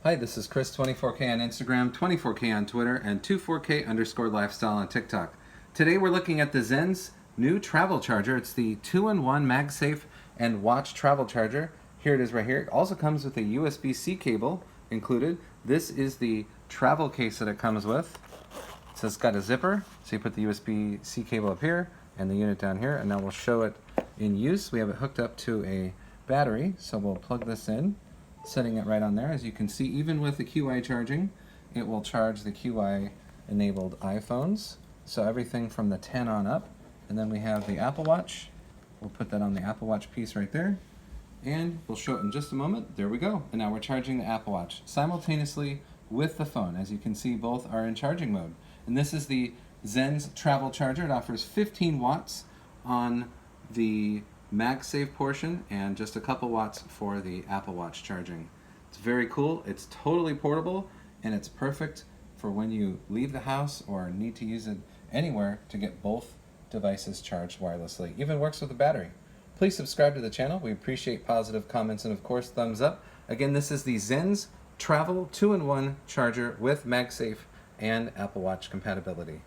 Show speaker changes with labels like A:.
A: Hi, this is Chris, 24K on Instagram, 24K on Twitter, and 24K_lifestyle on TikTok. Today we're looking at the Zens new travel charger. It's the 2-in-1 MagSafe and watch travel charger. Here it is right here. It also comes with a USB-C cable included. This is the travel case that it comes with. So it's got a zipper, so you put the USB-C cable up here and the unit down here, and now we'll show it in use. We have it hooked up to a battery, so we'll plug this in, setting it right on there. As you can see, even with the QI charging, it will charge the QI enabled iPhones, so everything from the 10 on up. And then we have the Apple Watch. We'll put that on the Apple Watch piece right there, and we'll show it in just a moment. There we go. And now we're charging the Apple Watch simultaneously with the phone. As you can see, both are in charging mode. And this is the Zens travel charger. It offers 15 watts on the MagSafe portion and just a couple watts for the Apple Watch charging. It's very cool. It's totally portable, and it's perfect for when you leave the house or need to use it anywhere to get both devices charged wirelessly. Even works with a battery. Please subscribe to the channel. We appreciate positive comments and, of course, thumbs up. Again, this is the Zens Travel 2-in-1 charger with MagSafe and Apple Watch compatibility.